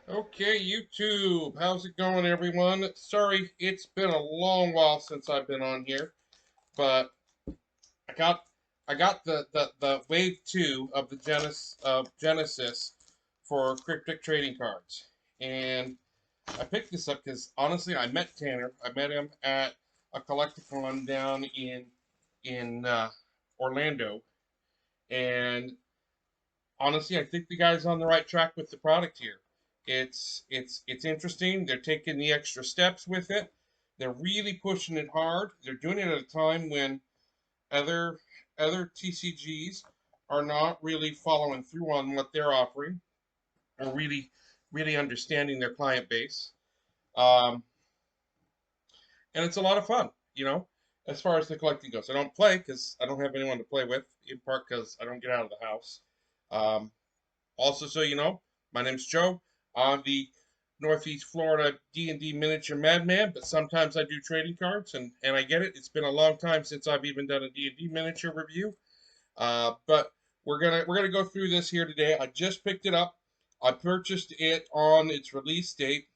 Okay, YouTube, how's it going, everyone? Sorry, it's been a long while since I've been on here, but I got I got the Wave 2 of the Genesis for Cryptic trading cards, and I picked this up because honestly, I met Tanner. I met him at a collecticon down in Orlando, and honestly, I think the guy's on the right track with the product here. It's interesting. They're taking the extra steps with it. They're really pushing it hard. They're doing it at a time when other other TCGs are not really following through on what they're offering or really understanding their client base. Um, and it's a lot of fun, as far as the collecting goes. I don't play because I don't have anyone to play with, in part because I don't get out of the house. Um, Also, so you know, my name's Joe. I'm the Northeast Florida D&D miniature madman, but sometimes I do trading cards, and I get it. It's been a long time since I've even done a D&D miniature review. But we're gonna go through this here today. I just picked it up. I purchased it on its release date,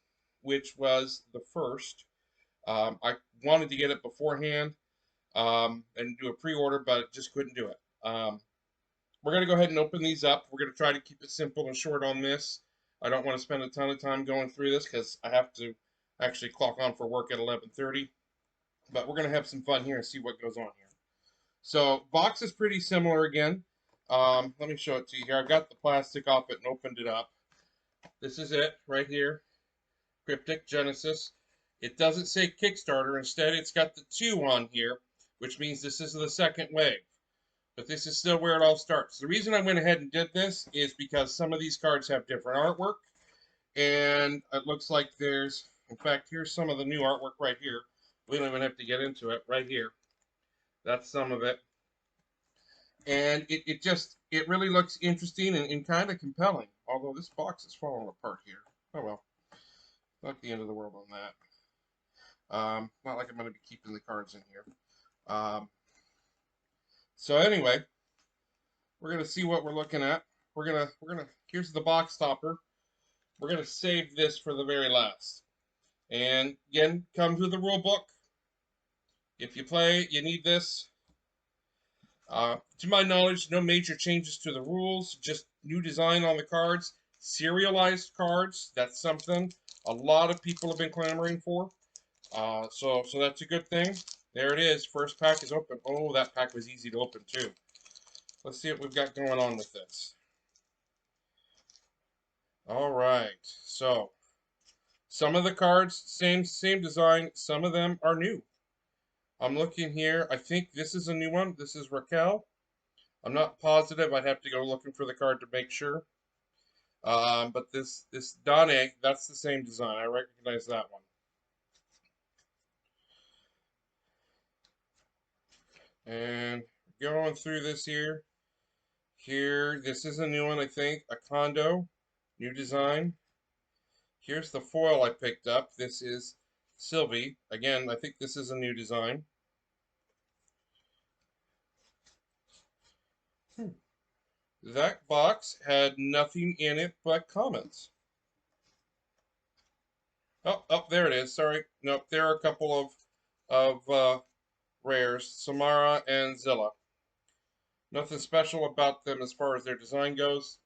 which was the first. I wanted to get it beforehand and do a pre-order, but just couldn't do it. We're going to go ahead and open these up. We're going to try to keep it simple and short on this. I don't want to spend a ton of time going through this because I have to actually clock on for work at 11:30. But we're going to have some fun here and see what goes on here. So box is pretty similar again. Let me show it to you here. I've got the plastic off it and opened it up. This is it right here, Kryptic Genesis. It doesn't say Kickstarter. Instead, it's got the 2 on here, which means this is the second wave. But this is still where it all starts. The reason I went ahead and did this is because some of these cards have different artwork, and it looks like in fact, here's some of the new artwork right here. We don't even have to get into it right here. That's some of it. And it really looks interesting and kind of compelling, although this box is falling apart here. Oh well, not the end of the world on that. Not like I'm going to be keeping the cards in here. Um, so anyway, we're gonna see what we're looking at. We're gonna here's the box topper. We're gonna save this for the very last. And again, comes with the rule book. If you play, you need this. To my knowledge, no major changes to the rules, just new design on the cards, serialized cards. That's something a lot of people have been clamoring for. So that's a good thing. There it is. First pack is open. Oh, that pack was easy to open too. Let's see what we've got going on with this. All right. So some of the cards, same design. Some of them are new. I'm looking here. I think this is a new one. This is Raquel. I'm not positive. I'd have to go looking for the card to make sure. But this Dane, that's the same design. I recognize that one. And going through this here. Here, this is a new one, I think. A condo, new design. Here's the foil I picked up. This is Sylvie. Again, I think this is a new design. That box had nothing in it but comments. Oh, there it is. Sorry. Nope, there are a couple of rares, Samara and Zilla. Nothing special about them as far as their design goes.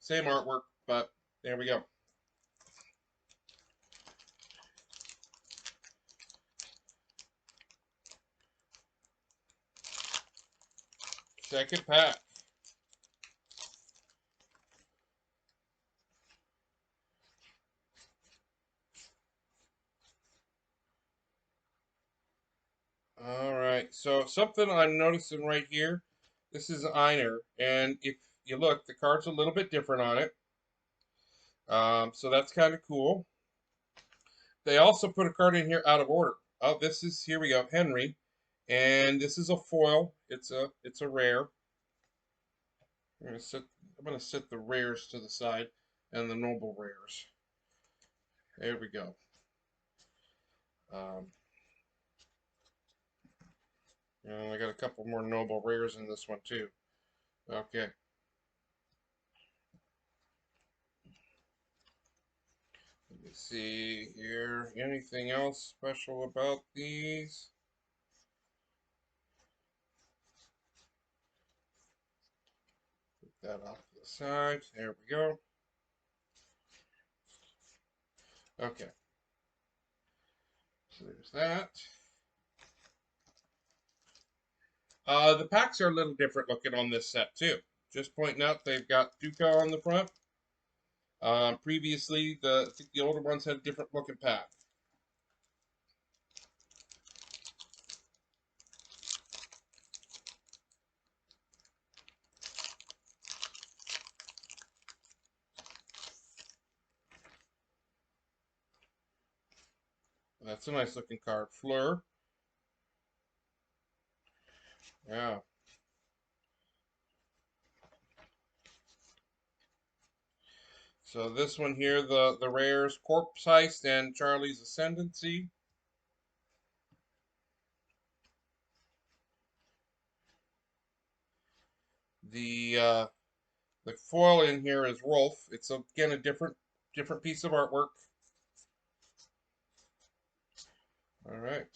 Same artwork, but there we go. Second pack. All right, so something I'm noticing right here, this is Einer, and if you look, the card's a little bit different on it. So that's kind of cool. They also put a card in here out of order. Oh, here we go, Henry, and this is a foil. It's a rare. I'm gonna set the rares to the side and the noble rares. There we go. Um, and I got a couple more noble rares in this one too. Okay. Let's see here. Anything else special about these? Put that off to the side. There we go. Okay. So there's that. The packs are a little different looking on this set too. Just pointing out they've got Duca on the front. Previously, I think the older ones had a different looking pack. That's a nice looking card. Fleur. Yeah. So this one here, the rares, Corpse Heist and Charlie's Ascendancy. The foil in here is Rolf. It's again a different piece of artwork. All right.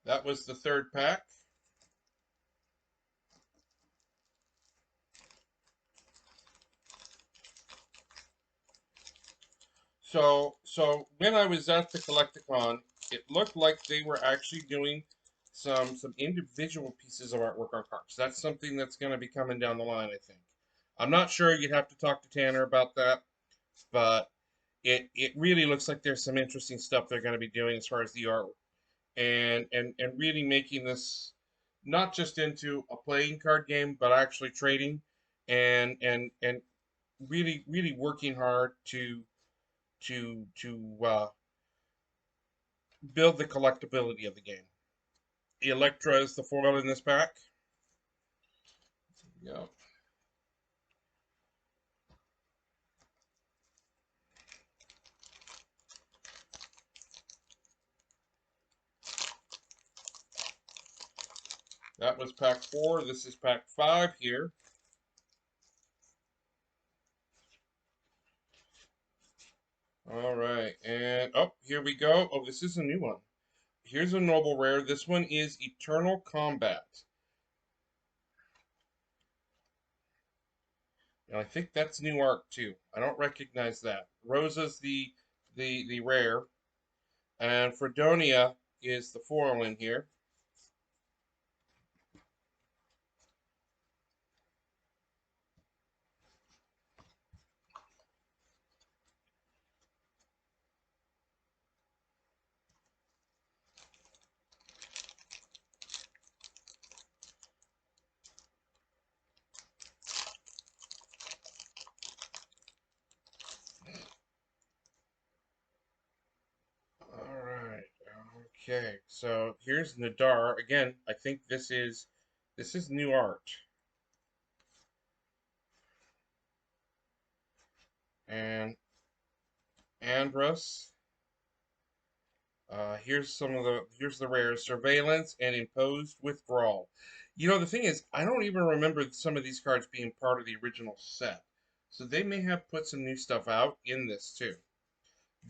That was the third pack. So when I was at the Collecticon, it looked like they were actually doing some individual pieces of artwork on cards. That's something that's going to be coming down the line, I think. I'm not sure. You'd have to talk to Tanner about that, but it really looks like there's some interesting stuff they're going to be doing as far as the artwork and really making this not just into a playing card game, but actually trading and really working hard to build the collectability of the game. Electra is the foil in this pack. Yeah. That was pack 4. This is pack 5 here. All right, and oh, here we go. Oh, this is a new one. Here's a noble rare. This one is Eternal Combat. And I think that's new art too. I don't recognize that. Rosa's the rare, and Fredonia is the foil in here. All right. Okay. So here's Nadar. Again, I think this is new art. And Andros. Here's the rare surveillance and imposed withdrawal. You know the thing is, I don't even remember some of these cards being part of the original set, so they may have put some new stuff out in this too.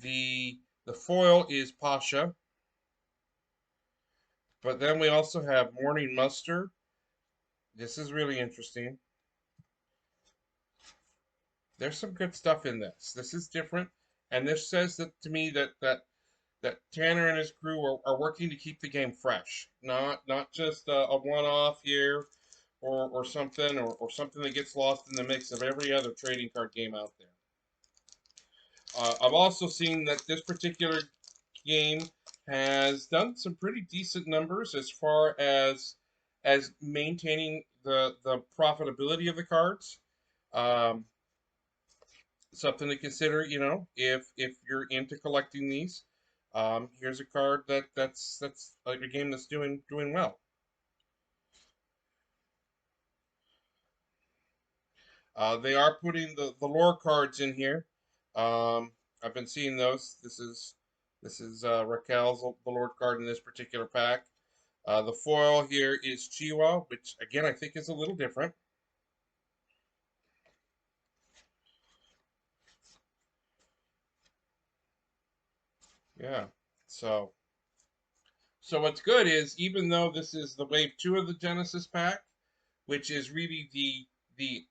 The foil is Pasha, but then we also have Morning Muster. This is really interesting. There's some good stuff in this. This is different, and this says that to me that Tanner and his crew are working to keep the game fresh, not just a one-off here or something or something that gets lost in the mix of every other trading card game out there. I've also seen that this particular game has done some pretty decent numbers as far as maintaining the profitability of the cards. Um, Something to consider, if you're into collecting these. Here's a card that's like a game that's doing well. They are putting the lore cards in here. I've been seeing those. This is Raquel's the lore card in this particular pack. The foil here is Chiwa, which again I think is a little different. Yeah. So what's good is even though this is the wave 2 of the Genesis pack, which is really the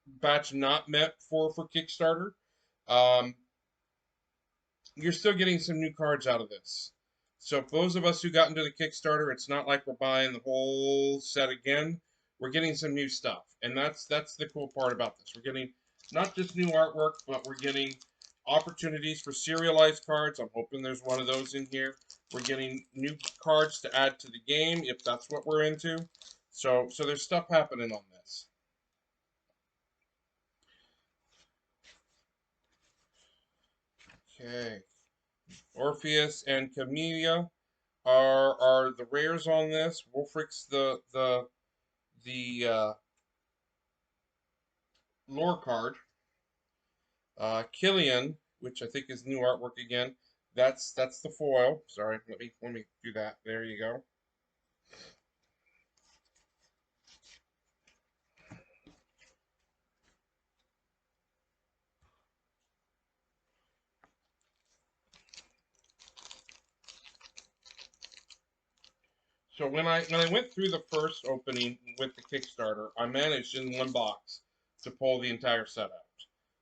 batch not meant for Kickstarter, um, you're still getting some new cards out of this. So for those of us who got into the Kickstarter, it's not like we're buying the whole set again. We're getting some new stuff, and that's the cool part about this. We're getting not just new artwork, but we're getting opportunities for serialized cards. I'm hoping there's one of those in here. We're getting new cards to add to the game if that's what we're into. So there's stuff happening on this. Okay, Orpheus and Camellia are the rares on this. Wolfric's the lore card. Killian, which I think is new artwork again. That's the foil. Sorry, let me do that. There you go. So when I went through the first opening with the Kickstarter, I managed in one box to pull the entire set out.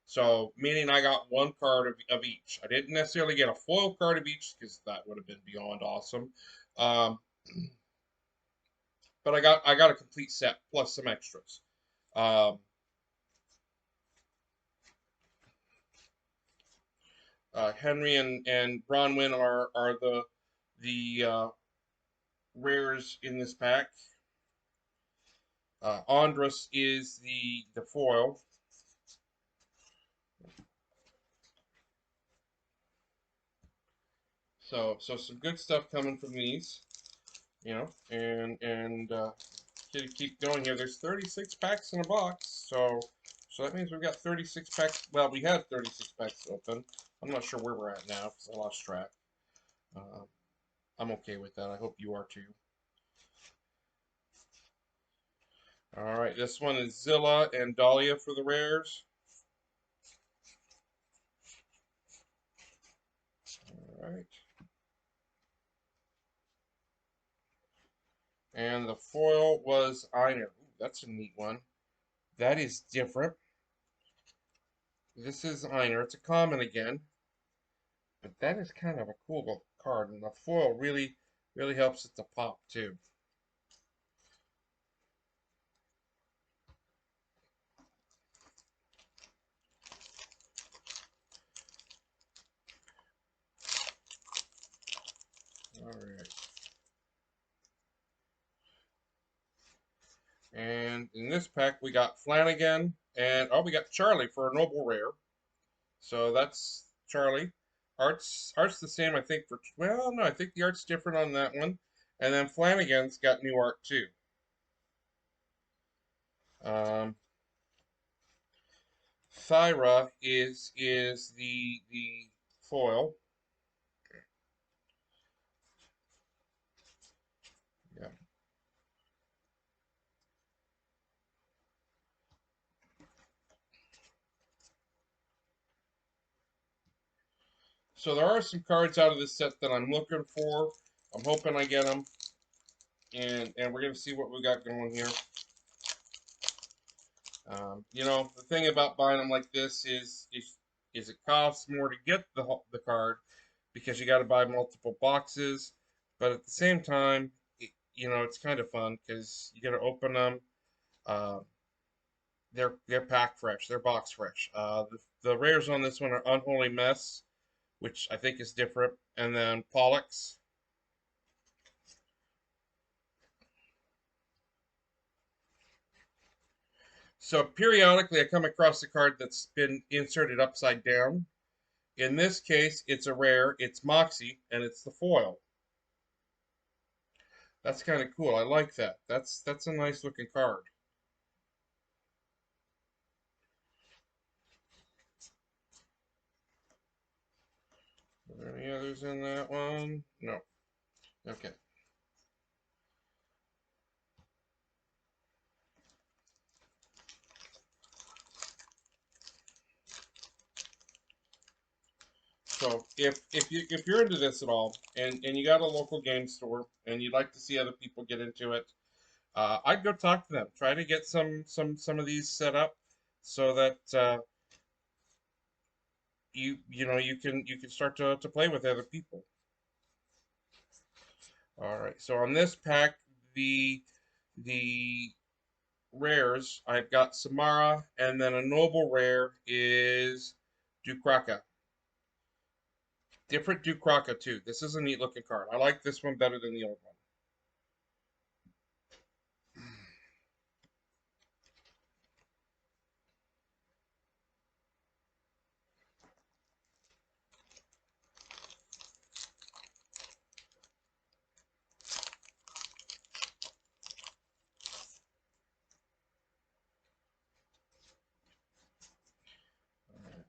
So meaning I got one card of each. I didn't necessarily get a foil card of each because that would have been beyond awesome. Um, but I got a complete set plus some extras. Um, Henry and Bronwyn are the rares in this pack. Andros is the foil. So some good stuff coming from these, and keep going here. There's 36 packs in a box, so that means we've got 36 packs. Well, we had 36 packs open. I'm not sure where we're at now because I lost track. Uh, I'm okay with that. I hope you are too. All right, this one is Zilla and Dahlia for the rares. All right. And the foil was Einer. Ooh, that's a neat one. That is different. This is Einer. It's a common again, but that is kind of a cool card, and the foil really helps it to pop too. All right. And in this pack, we got Flanagan, and oh, we got Charlie for a noble rare. So that's Charlie. Art's the same, I think. Well, no, I think the art's different on that one. And then Flanagan's got new art too. Um, Thyra is the foil. Yeah. So there are some cards out of this set that I'm looking for. I'm hoping I get them, and we're gonna see what we got going here. The thing about buying them like this is it costs more to get the card because you got to buy multiple boxes, but at the same time, it's kind of fun because you got to open them. Uh, they're packed fresh, they're box fresh. The rares on this one are Unholy Mess, which I think is different, and then Pollux. So periodically, I come across a card that's been inserted upside down. In this case, it's a rare. It's Moxie, and it's the foil. That's kind of cool. I like that. That's a nice looking card. Are there any others in that one? No. Okay. So if you're into this at all, and you got a local game store and you'd like to see other people get into it, I'd go talk to them. Try to get some of these set up so that you can start to play with other people. All right. So on this pack, the rares, I've got Samara, and then a noble rare is Dukraka. Different Dukraka too. This is a neat looking card. I like this one better than the old one.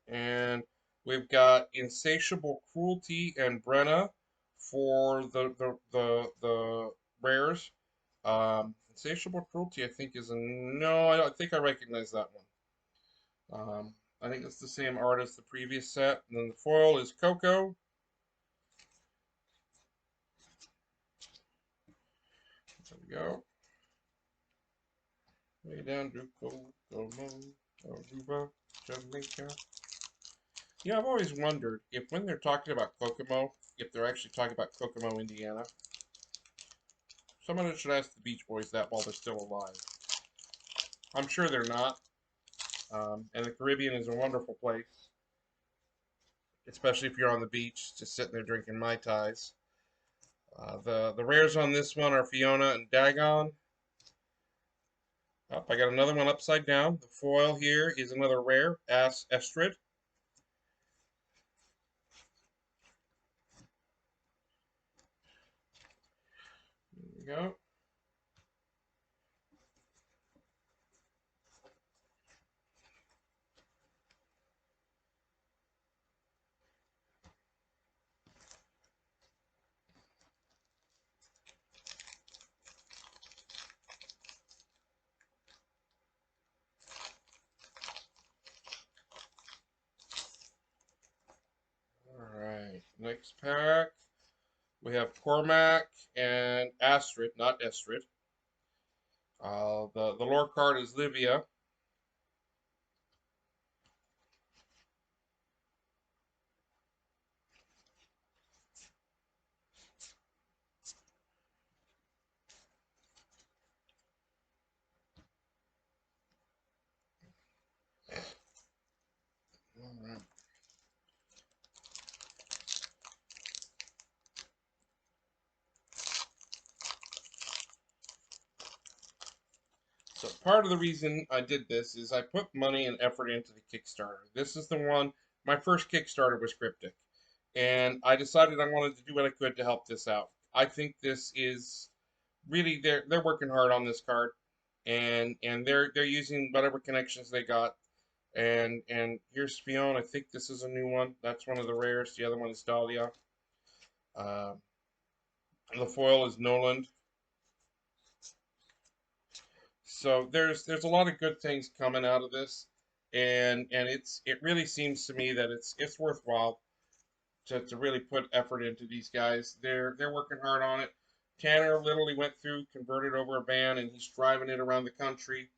And we've got Insatiable Cruelty and Brenna for the rares. Insatiable Cruelty, I think, is a no. I think I recognize that one. I think it's the same art as the previous set. And then the foil is Coco. There we go. Way down, Druko, Gomo, Aruba, Jamaica. Yeah, I've always wondered if when they're talking about Kokomo, if they're actually talking about Kokomo, Indiana. Someone should ask the Beach Boys that while they're still alive. I'm sure they're not. And the Caribbean is a wonderful place, especially if you're on the beach, just sitting there drinking Mai Tais. The rares on this one are Fiona and Dagon. I got another one upside down. The foil here is another rare, Estrid. There we go. Alright, next pack. We have Cormac and Astrid, not Estrid. The lore card is Livia. All right. So part of the reason I did this is I put money and effort into the Kickstarter. This is the one, my first Kickstarter was Kryptic. And I decided I wanted to do what I could to help this out. I think this is really they're working hard on this card, and they're using whatever connections they got. And here's Fiona. I think this is a new one. That's one of the rares. The other one is Dahlia. Uh, the foil is Noland. So there's a lot of good things coming out of this, and it really seems to me that it's worthwhile to really put effort into these guys. They're working hard on it. Tanner literally went through, converted over a van, and he's driving it around the country,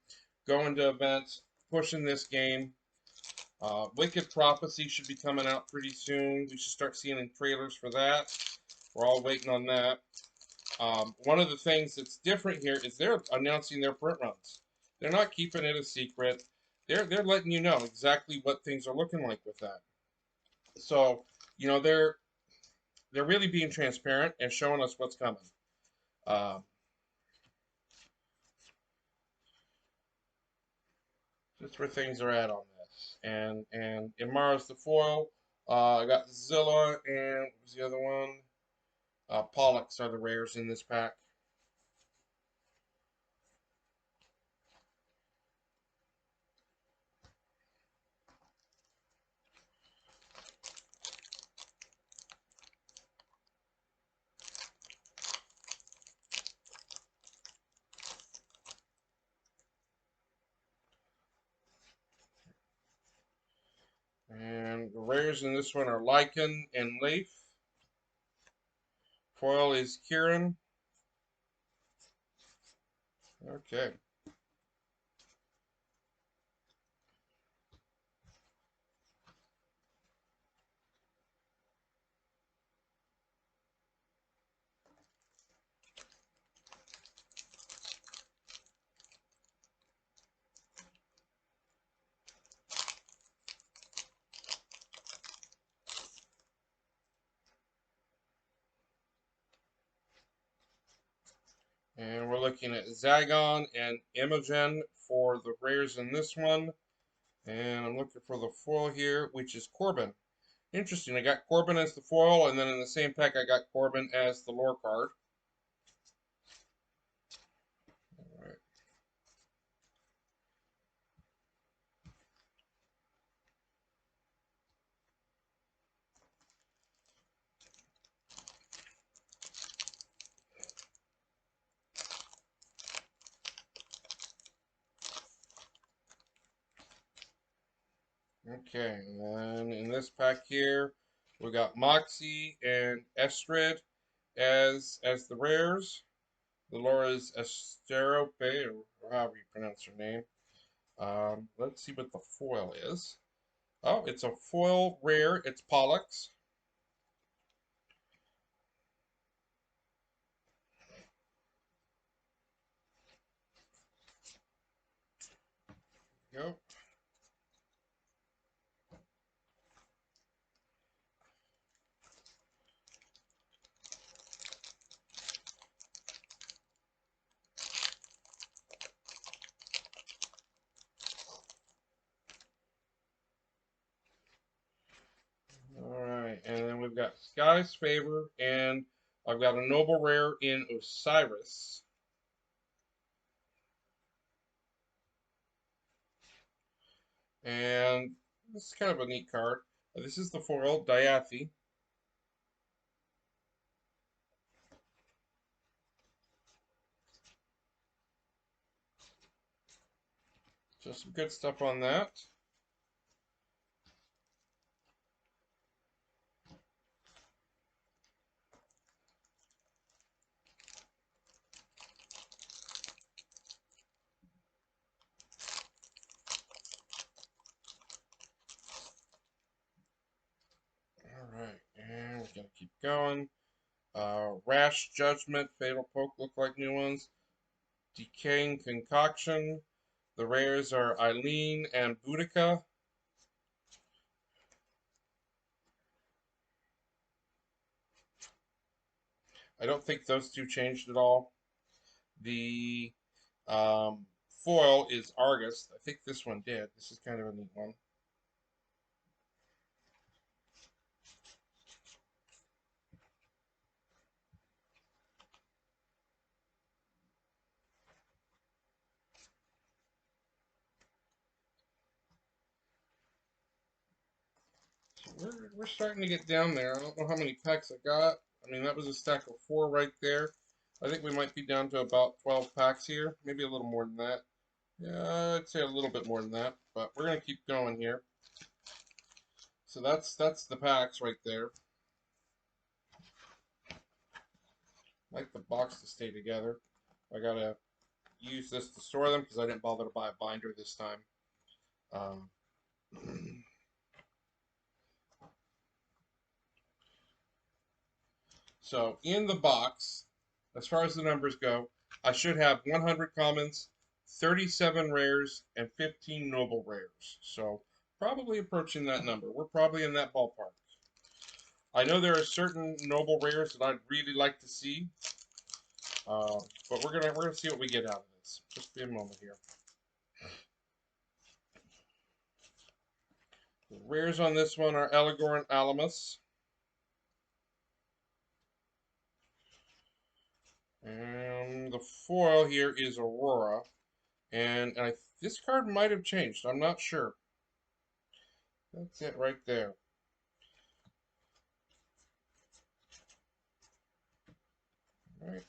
going to events, pushing this game. Wicked Prophecy should be coming out pretty soon. We should start seeing trailers for that. We're all waiting on that. One of the things that's different here is they're announcing their print runs. They're not keeping it a secret. They're letting you know exactly what things are looking like with that. So, you know, they're really being transparent and showing us what's coming. Uh, just where things are at on this. And Imara's the foil. I got Zilla and what was the other one? Pollux are the rares in this pack. And And the rares in this one are Lycan and Leif. Foil is Kieran. Okay. And we're looking at Zagon and Imogen for the rares in this one. And I'm looking for the foil here, which is Corbin. Interesting, I got Corbin as the foil, and then in the same pack I got Corbin as the lore card. All right. Okay, and then in this pack here, we got Moxie and Estrid as the rares. The lore is Asterope, or however you pronounce her name. Let's see what the foil is. Oh, it's a foil rare. It's Pollux. Go. Alright, and then we've got Sky's Favor, and I've got a Noble Rare in Osiris. And this is kind of a neat card. This is the foil, Diathy. So some good stuff on that. Alright, and we're gonna keep going. Rash Judgment, Fatal Poke look like new ones. Decaying Concoction. The rares are Eileen and Boudica. I don't think those two changed at all. The foil is Argus. I think this one did. This is kind of a neat one. So we're starting to get down there. I don't know how many packs I got. I mean, that was a stack of 4 right there. I think we might be down to about 12 packs here. Maybe a little more than that. Yeah, I'd say a little bit more than that. But we're going to keep going here. So that's the packs right there. I like the box to stay together. I got to use this to store them because I didn't bother to buy a binder this time. Um, So in the box, as far as the numbers go, I should have 100 commons, 37 rares, and 15 noble rares. So probably approaching that number. We're probably in that ballpark. I know there are certain noble rares that I'd really like to see, but we're gonna see what we get out of this. Just be a moment here. The rares on this one are Eligor and Alamus. And the foil here is Aurora. And this card might have changed. I'm not sure. That's it right there. All right.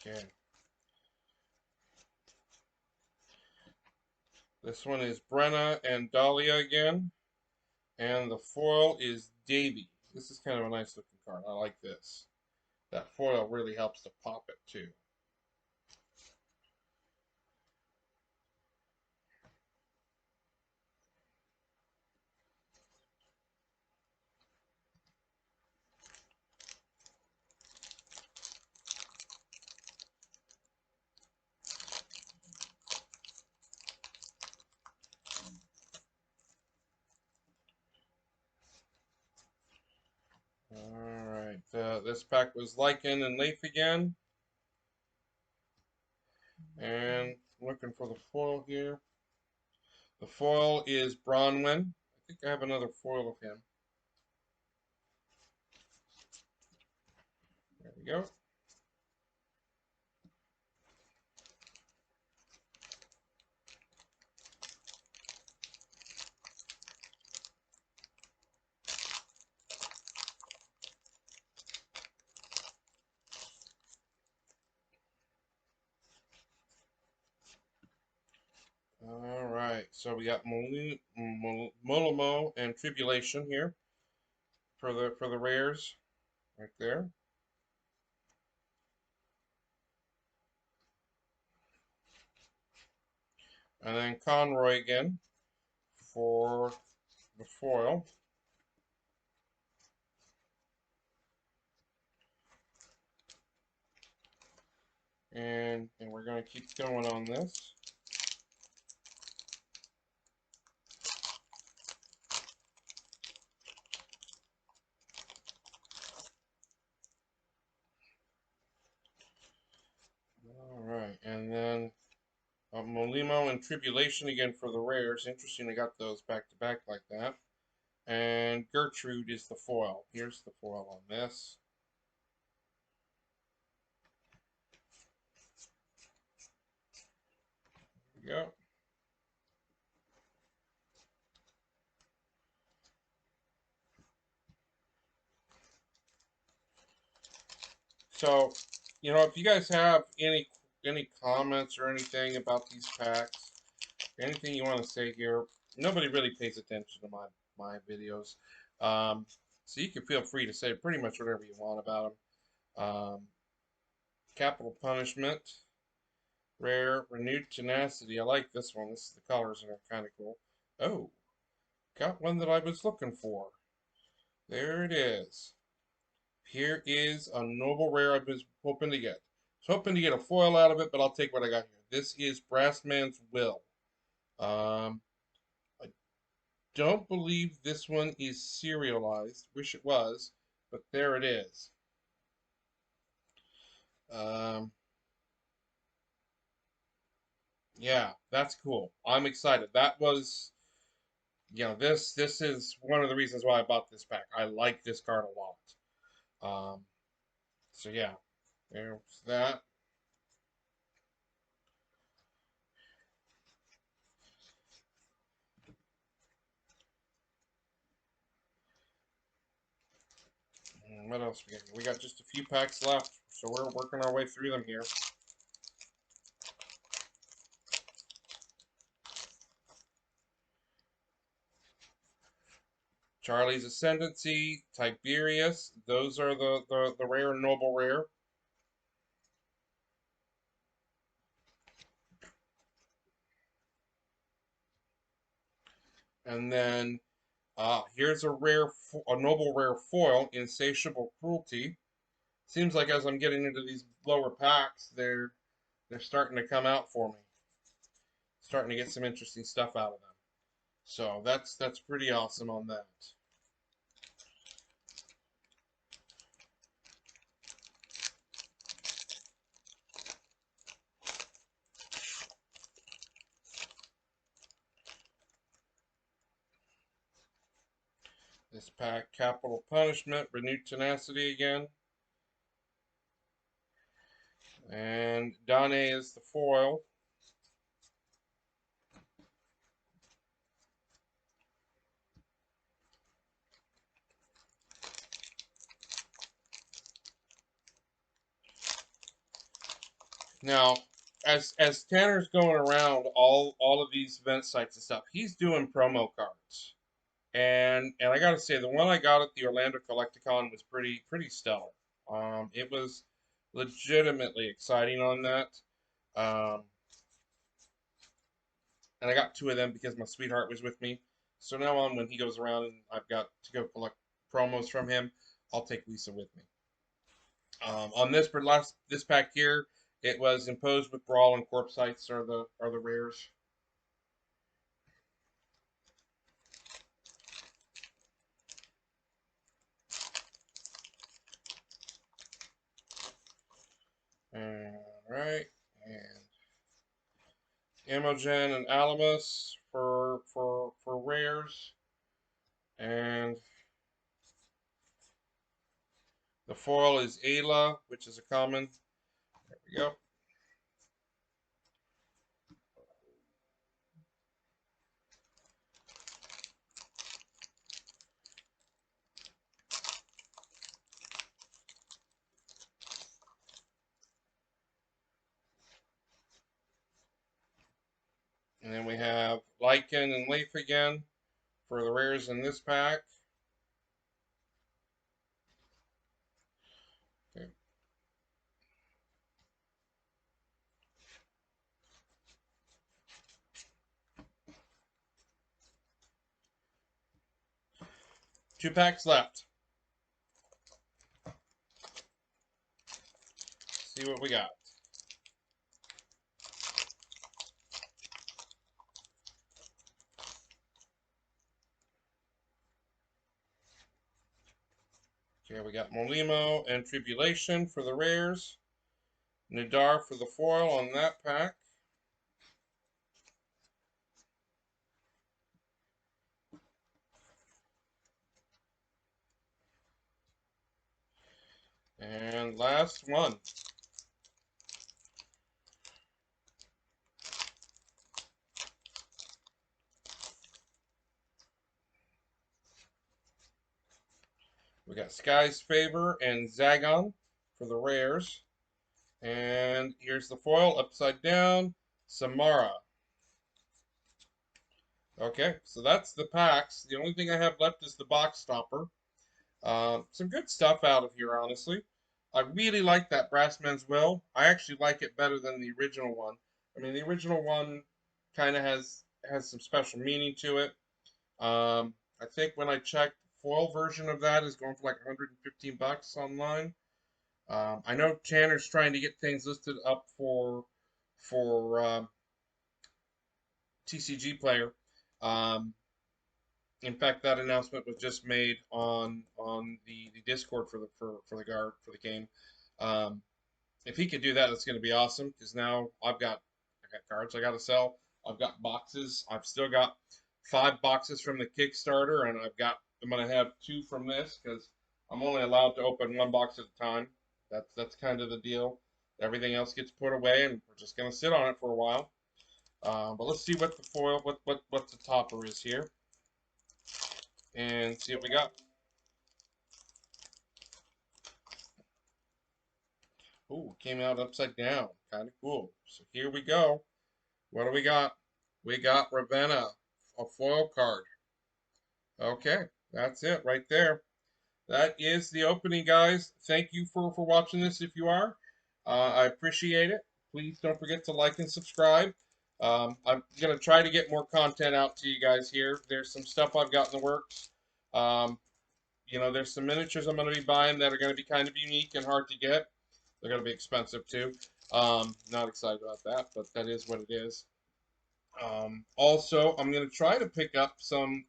Okay. This one is Brenna and Dahlia again. And the foil is Davy. This is kind of a nice looking card. I like this. That foil really helps to pop it too. Alright, this pack was Lycan and Leaf again. And looking for the foil here. The foil is Bronwyn. I think I have another foil of him. There we go. Alright, so we got Molimo and Tribulation here for the rares right there. And then Conroy again for the foil. And we're going to keep going on this. Alright, and then Molimo and Tribulation again for the rares. Interesting, I got those back to back like that. And Gertrude is the foil. Here's the foil on this. There we go. So, if you guys have any comments or anything about these packs, anything you want to say here, nobody really pays attention to my videos. So you can feel free to say pretty much whatever you want about them. Capital Punishment, Rare, Renewed Tenacity. I like this one. The colors are kind of cool. Oh, got one that I was looking for. There it is. Here is a noble rare I've been hoping to get. I was hoping to get a foil out of it, but I'll take what I got here. This is Brassman's Will. I don't believe this one is serialized. Wish it was, but there it is. Yeah, that's cool. I'm excited. That was, this is one of the reasons why I bought this pack. I like this card a lot. So yeah, there's that. And what else we got? We got just a few packs left, so we're working our way through them here. Charlie's Ascendancy, Tiberius. Those are the rare and noble rare. And then here's a noble rare foil, Insatiable Cruelty. Seems like as I'm getting into these lower packs, they're starting to come out for me. Starting to get some interesting stuff out of them. So that's pretty awesome on that. This pack, Capital Punishment, Renewed Tenacity again. And Dane is the foil. Now, as Tanner's going around all of these event sites and stuff, he's doing promo cards. And I gotta say, the one I got at the Orlando Collecticon was pretty stellar. It was legitimately exciting on that. Um, and I got two of them because my sweetheart was with me. So now on, when he goes around and I've got to go collect promos from him, I'll take Lisa with me. On this pack here, it was Imposed with Brawl and Corpse Sites are the rares. All right, and Imogen and Alamus for rares, and the foil is Ayla, which is a common. There we go. And then we have Lycan and Leaf again for the rares in this pack. Okay. Two packs left. See what we got. Okay, we got Molimo and Tribulation for the rares. Nadar for the foil on that pack. And last one. We got Sky's Favor and Zagon for the rares. And here's the foil upside down, Samara. Okay, so that's the packs. The only thing I have left is the box stopper. Some good stuff out of here, honestly. I really like that Brassman's Will. I actually like it better than the original one. I mean, the original one kind of has some special meaning to it. I think when I checked, the foil version of that is going for like 115 bucks online. I know Tanner's trying to get things listed up for TCG player. Um, in fact, that announcement was just made on the Discord for the guard for the game. Um, if he could do that, that's going to be awesome because now I got cards I got to sell. I've got boxes. I've still got 5 boxes from the Kickstarter, and I'm going to have 2 from this because I'm only allowed to open 1 box at a time. That's kind of the deal. Everything else gets put away, and we're just going to sit on it for a while. But let's see what the foil, what the topper is here, and see what we got. Ooh, came out upside down. Kind of cool. So here we go. What do we got? We got Ravenna, a foil card. Okay, that's it right there. That is the opening, guys. Thank you for watching this if you are. I appreciate it. Please don't forget to like and subscribe. I'm going to try to get more content out to you guys here. There's some stuff I've got in the works. Um, there's some miniatures I'm going to be buying that are going to be kind of unique and hard to get. They're going to be expensive too. Not excited about that, but that is what it is. Also, I'm going to try to pick up some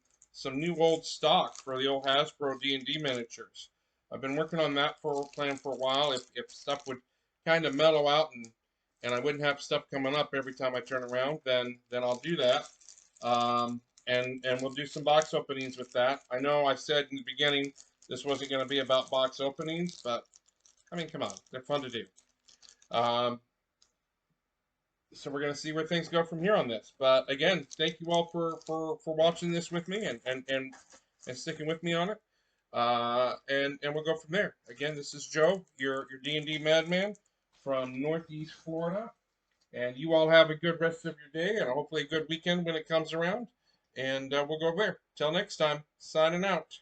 new old stock for the old Hasbro D&D miniatures. I've been working on that plan for a while. If stuff would kind of mellow out and I wouldn't have stuff coming up every time I turn around, then I'll do that. And we'll do some box openings with that. I know I said in the beginning this wasn't going to be about box openings, but I mean, come on, they're fun to do. So we're going to see where things go from here on this. But again, thank you all for watching this with me and sticking with me on it. And we'll go from there. Again, this is Joe, your D&D madman. from Northeast Florida. And you all have a good rest of your day and hopefully a good weekend when it comes around. And we'll go there. Till next time, signing out.